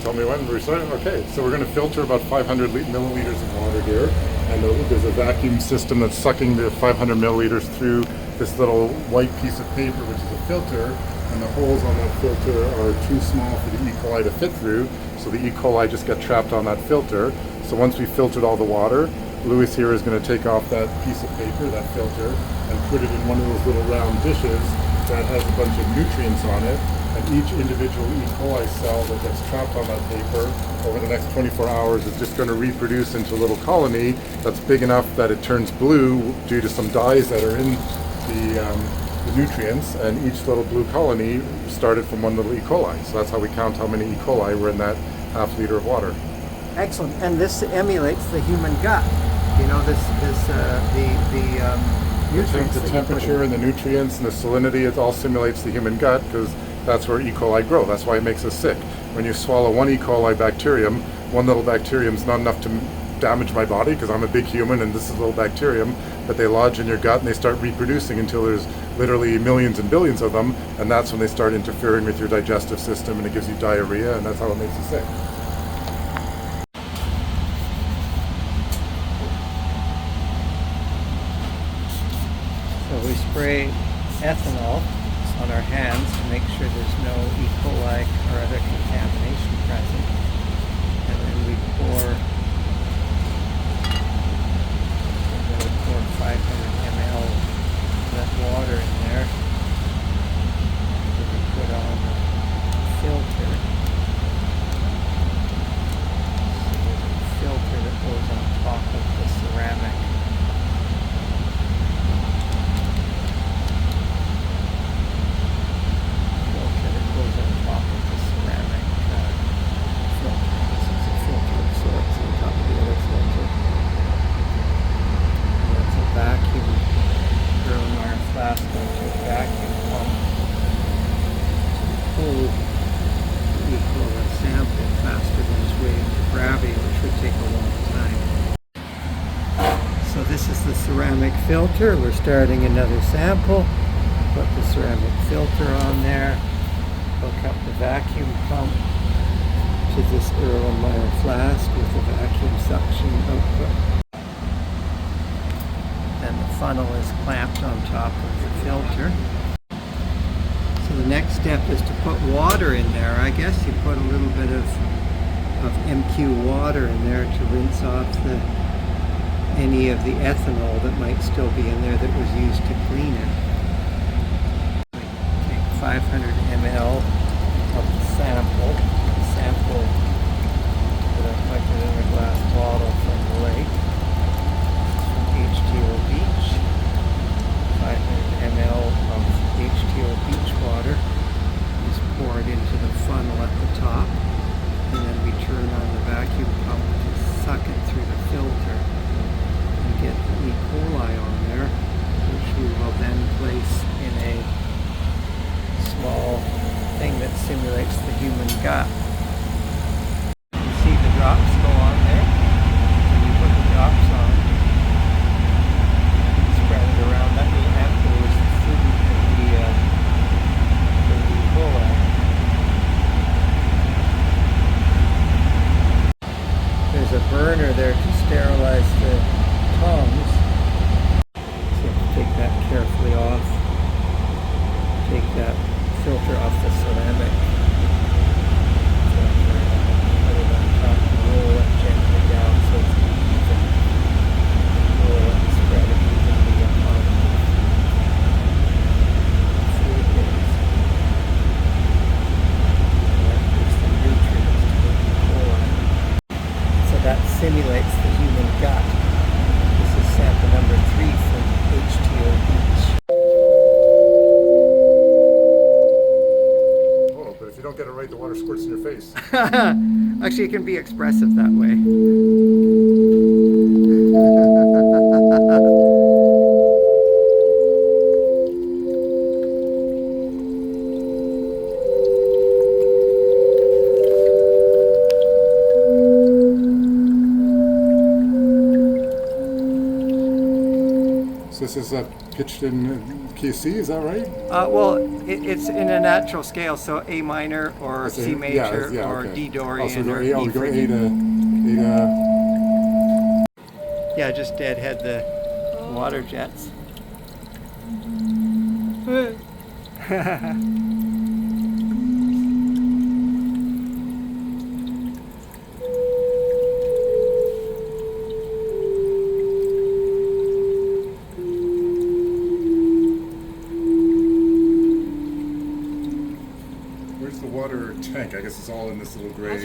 tell me when we're starting. Okay, so we're going to filter about 500 milliliters of water here, and there's a vacuum system that's sucking the 500 milliliters through this little white piece of paper, which is a filter, and the holes on that filter are too small for the E. coli to fit through, so the E. coli just get trapped on that filter. So once we've filtered all the water, Louis here is going to take off that piece of paper, that filter, and put it in one of those little round dishes that has a bunch of nutrients on it, and each individual E. coli cell that gets trapped on that paper over the next 24 hours is just going to reproduce into a little colony that's big enough that it turns blue due to some dyes that are in the nutrients, and each little blue colony started from one little E. coli. So that's how we count how many E. coli were in that half liter of water. Excellent. And this emulates the human gut. You know, nutrients. The temperature and the nutrients and the salinity, it all simulates the human gut, because that's where E. coli grow. That's why it makes us sick. When you swallow one E. coli bacterium, one little bacterium is not enough to damage my body, because I'm a big human and this is a little bacterium, but they lodge in your gut and they start reproducing until there's literally millions and billions of them, and that's when they start interfering with your digestive system, and it gives you diarrhea, and that's how it makes you sick. So we spray ethanol on our hands to make sure there's no E. coli or other contamination present. And then we pour 500 ml of that water in there. Then we put on the filter. So there's a filter that goes on top of the ceramic. This is the ceramic filter. We're starting another sample. Put the ceramic filter on there. Hook up the vacuum pump to this Erlenmeyer flask with the vacuum suction output. And the funnel is clamped on top of the filter. So the next step is to put water in there. I guess you put a little bit of MQ water in there to rinse off any of the ethanol that might still be in there that was used to clean it. Take 500 ml of the sample that I collected in a glass bottle from the lake. From HTO Beach. 500 ml of HTO beach water is poured into the funnel at the top, and then we turn on the vacuum pump to suck it through the filter. Get the E. coli on there, which we will then place in a small thing that simulates the human gut. You see the drops go on there. When you put the drops on, spread it around. That little ampoule is the food for the E. coli. There's a burner there to sterilize the tongs. So you have to take that carefully off. Take that filter off the ceramic filter, put it on top and roll it gently down so it's even. Roll it and spread it evenly upon the food base. That gives the nutrients to the E. coli. So that simulates the human gut. Sample number 3 from HTO Beach. Oh, but if you don't get it right, the water squirts in your face. Actually, it can be expressive that way. So this is a pitched in KC, is that right? Well, it's in a natural scale, so A minor or It's a- C major yeah, or okay. D Dorian Oh, so we go or A, E we go A Phrygian. to Yeah, just deadhead the water jets. Where's the water tank? I guess it's all in this little gray.